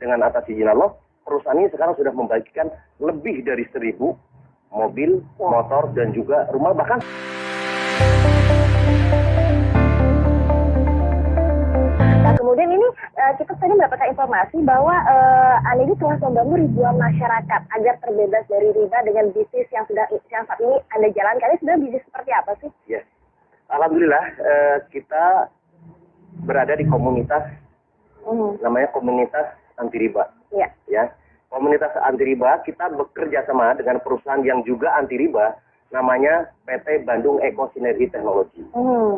dengan atas izin Allah, perusahaan ini sekarang sudah membagikan lebih dari 1.000 mobil, motor, dan juga rumah, bahkan Nah, kemudian ini kita tadi mendapatkan informasi bahwa Anda ini telah membangun ribuan masyarakat agar terbebas dari riba dengan bisnis yang saat ini Anda jalankan. Ini sebenarnya bisnis seperti apa sih? yes. Alhamdulillah kita berada di komunitas namanya komunitas anti riba. Iya. Ya, komunitas anti riba kita bekerja sama dengan perusahaan yang juga anti riba, namanya PT Bandung Eko Sinergi Teknologi,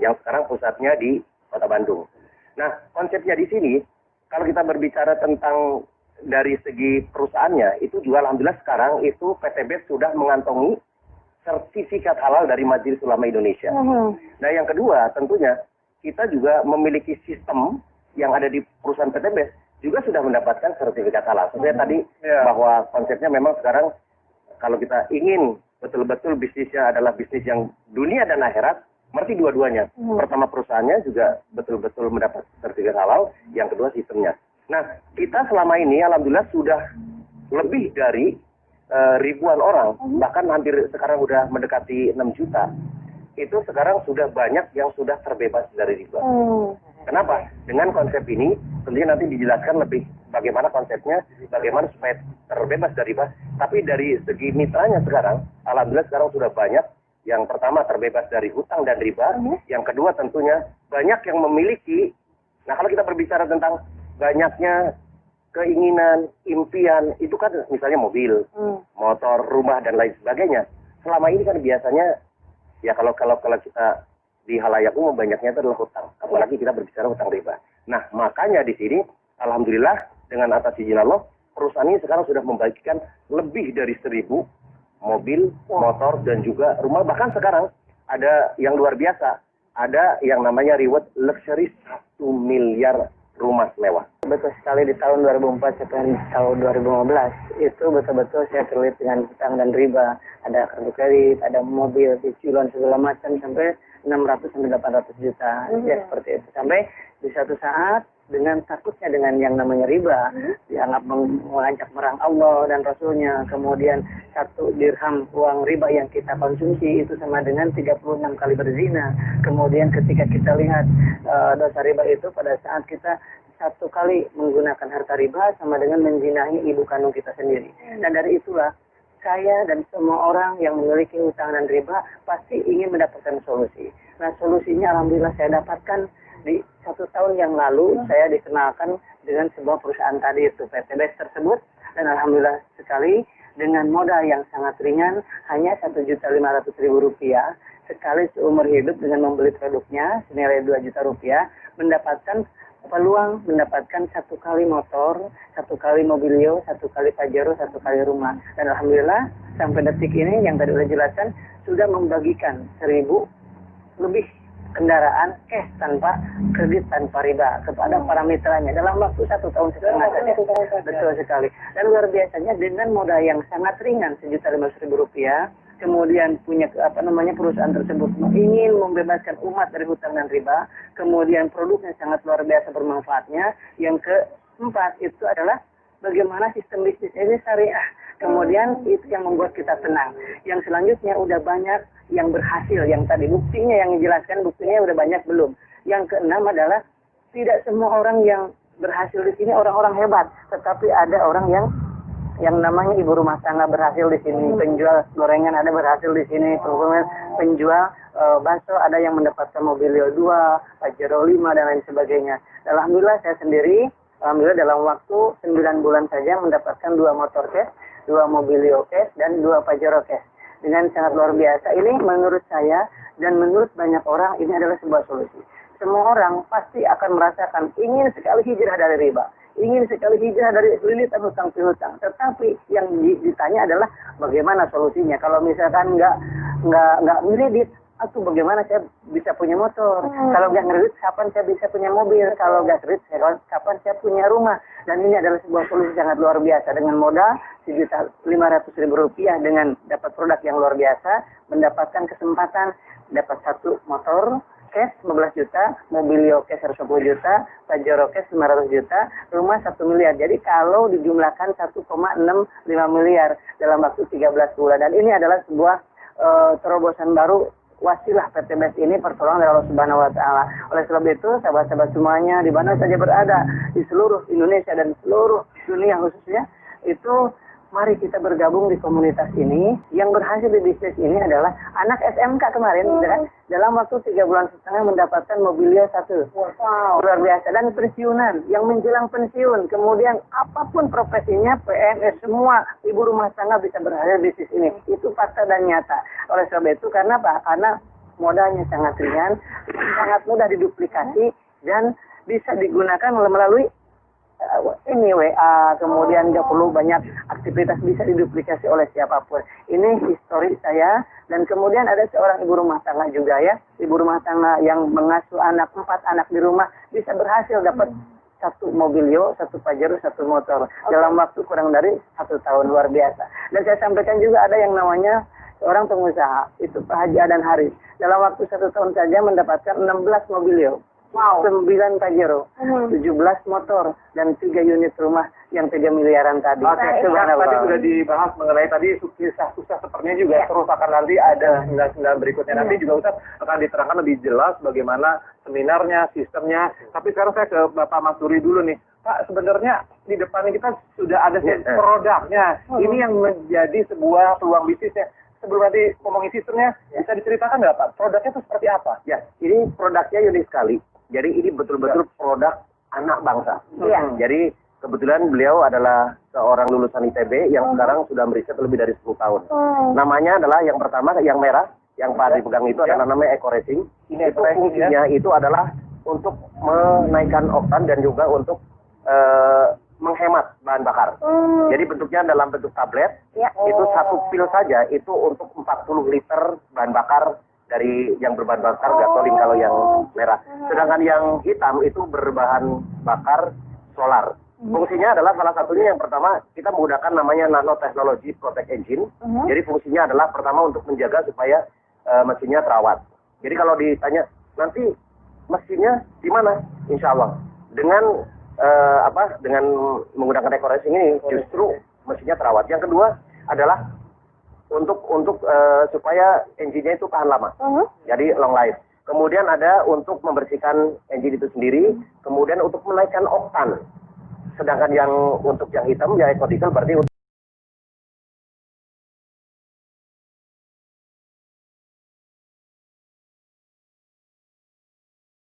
yang sekarang pusatnya di Kota Bandung. Nah, konsepnya di sini, kalau kita berbicara tentang dari segi perusahaannya, itu juga alhamdulillah sekarang itu PT BES sudah mengantongi sertifikat halal dari Majelis Ulama Indonesia. Nah, yang kedua tentunya kita juga memiliki sistem yang ada di perusahaan PT BES juga sudah mendapatkan sertifikat halal. Sebenarnya tadi bahwa konsepnya memang sekarang kalau kita ingin betul-betul bisnisnya adalah bisnis yang dunia dan akhirat, mesti dua-duanya. Pertama perusahaannya juga betul-betul mendapat sertifikat halal, yang kedua sistemnya. Nah, kita selama ini alhamdulillah sudah lebih dari ribuan orang, bahkan hampir sekarang udah mendekati 6 juta. Itu sekarang sudah banyak yang sudah terbebas dari riba. Kenapa? Dengan konsep ini, tentunya nanti dijelaskan lebih bagaimana konsepnya, bagaimana supaya terbebas dari riba. Tapi dari segi mitranya sekarang, alhamdulillah sekarang sudah banyak. Yang pertama terbebas dari hutang dan riba, yang kedua tentunya banyak yang memiliki. Nah, kalau kita berbicara tentang banyaknya keinginan, impian, itu kan misalnya mobil, motor, rumah dan lain sebagainya. Selama ini kan biasanya ya kalau kita di halayak umum banyaknya itu adalah hutang, apalagi kita berbicara hutang riba. Nah, makanya di sini alhamdulillah dengan atas izin Allah, perusahaan ini sekarang sudah membagikan lebih dari 1.000 mobil, motor, dan juga rumah. Bahkan sekarang ada yang luar biasa. Ada yang namanya reward luxury 1 miliar rumah mewah. Betul sekali, di tahun 2004 sampai tahun 2015 itu betul-betul saya terlibat dengan hutang dan riba. Ada kartu kredit, ada mobil, cicilan segala macam sampai 600 sampai 800 juta. Ya seperti itu. Sampai di satu saat dengan takutnya dengan yang namanya riba, dianggap mengajak merang Allah dan Rasulnya. Kemudian 1 dirham uang riba yang kita konsumsi itu sama dengan 36 kali berzina. Kemudian ketika kita lihat dosa riba itu pada saat kita 1 kali menggunakan harta riba sama dengan menzinahi ibu kandung kita sendiri. Dan dari itulah saya dan semua orang yang memiliki hutang dan riba pasti ingin mendapatkan solusi. Nah, solusinya alhamdulillah saya dapatkan di 1 tahun yang lalu. Saya dikenalkan dengan sebuah perusahaan tadi itu PT BES tersebut, dan alhamdulillah sekali dengan modal yang sangat ringan, hanya Rp1.500.000 sekali seumur hidup dengan membeli produknya senilai Rp2 juta, mendapatkan peluang mendapatkan 1 kali motor, 1 kali mobilio, 1 kali pajero, 1 kali rumah. Dan alhamdulillah sampai detik ini yang tadi sudah jelaskan sudah membagikan 1.000 lebih kendaraan cash tanpa kredit tanpa riba kepada para mitranya dalam waktu 1,5 tahun saja. Betul sekali. Dan luar biasanya dengan modal yang sangat ringan Rp1.500.000, kemudian punya perusahaan tersebut ingin membebaskan umat dari hutang dan riba, kemudian produknya sangat luar biasa bermanfaatnya. Yang keempat itu adalah bagaimana sistem bisnis ini syariah. Kemudian itu yang membuat kita tenang. Yang selanjutnya udah banyak yang berhasil. Yang tadi buktinya yang dijelaskan, buktinya udah banyak belum. Yang keenam adalah tidak semua orang yang berhasil di sini orang-orang hebat, tetapi ada orang yang namanya ibu rumah tangga berhasil di sini, penjual gorengan ada berhasil di sini, kemudian penjual bakso ada yang mendapatkan mobilio 2, pajero 5 dan lain sebagainya. Alhamdulillah saya sendiri, alhamdulillah dalam waktu 9 bulan saja mendapatkan 2 motor cash, 2 mobilio cash, dan 2 pajero cash. Dengan sangat luar biasa. Ini menurut saya dan menurut banyak orang ini adalah sebuah solusi. Semua orang pasti akan merasakan ingin sekali hijrah dari riba, ingin sekali hijrah dari lilitan hutang piutang. Tetapi yang ditanya adalah bagaimana solusinya. Kalau misalkan nggak kredit, atau bagaimana saya bisa punya motor? Kalau nggak kredit, kapan saya bisa punya mobil? Kalau nggak kredit, kapan saya punya rumah? Dan ini adalah sebuah solusi sangat luar biasa. Dengan modal Rp1.500.000 dengan dapat produk yang luar biasa, mendapatkan kesempatan dapat 1 motor, cash 15 juta, Mobilio cash 110 juta, Pajero cash 500 juta, rumah 1 miliar. Jadi kalau dijumlahkan 1,65 miliar dalam waktu 13 bulan. Dan ini adalah sebuah terobosan baru wasilah PT BES ini pertolongan dari Allah Subhanahu wa taala. Oleh sebab itu, sahabat-sahabat semuanya di mana saja berada di seluruh Indonesia dan seluruh dunia khususnya, itu mari kita bergabung di komunitas ini. Yang berhasil di bisnis ini adalah anak SMK kemarin, dalam waktu 3 bulan setengah mendapatkan Mobilio 1. Wow, luar biasa. Dan pensiunan, yang menjelang pensiun, kemudian apapun profesinya, PNS, semua ibu rumah tangga bisa berhasil di bisnis ini. Itu fakta dan nyata. Oleh sebab itu, karena apa? Karena modalnya sangat ringan, sangat mudah diduplikasi, dan bisa digunakan melalui ini WA, kemudian nggak perlu banyak aktivitas, bisa diduplikasi oleh siapapun. Ini histori saya. Dan kemudian ada seorang ibu rumah tangga juga ya, ibu rumah tangga yang mengasuh 4 anak di rumah, bisa berhasil dapat 1 Mobilio, 1 Pajero, 1 motor dalam waktu kurang dari 1 tahun. Luar biasa. Dan saya sampaikan juga ada yang namanya orang pengusaha, itu Pak Haji Adan Haris, dalam waktu 1 tahun saja mendapatkan 16 Mobilio. Wow. 9 Pajero, 17 motor, dan 3 unit rumah yang 3 miliaran tadi. Oke, tadi sudah dibahas mengenai tadi sukses sepertinya juga terus akan nanti ada sembilan berikutnya. Nanti juga Ustaz akan diterangkan lebih jelas bagaimana seminarnya, sistemnya. Tapi sekarang saya ke Bapak Mas Duri dulu nih. Pak, sebenarnya di depannya kita sudah ada produknya. Ini yang menjadi sebuah peluang bisnisnya. Sebelum nanti ngomongin sistemnya, bisa diceritakan nggak Pak? Produknya itu seperti apa? Ya, ini produknya unik sekali. Jadi ini betul-betul produk anak bangsa. Jadi kebetulan beliau adalah seorang lulusan ITB yang sekarang sudah meriset lebih dari 10 tahun. Namanya adalah yang pertama, yang merah, yang Pak dipegang itu adalah namanya Eco Racing. Ini fungsinya itu adalah untuk menaikkan oktan dan juga untuk menghemat bahan bakar. Jadi bentuknya dalam bentuk tablet. Itu 1 pil saja itu untuk 40 liter bahan bakar dari yang berbahan bakar gasolin kalau yang merah. Sedangkan yang hitam itu berbahan bakar solar. Fungsinya adalah salah satunya yang pertama kita menggunakan namanya nanotechnology protect engine. Jadi fungsinya adalah pertama untuk menjaga supaya mesinnya terawat. Jadi kalau ditanya nanti mesinnya di mana? Insya Allah dengan dengan menggunakan Eco Racing ini justru mesinnya terawat. Yang kedua adalah untuk supaya engine-nya itu tahan lama. Jadi long life. Kemudian ada untuk membersihkan engine itu sendiri, kemudian untuk menaikkan oktan. Sedangkan yang untuk yang hitam, yang eco diesel berarti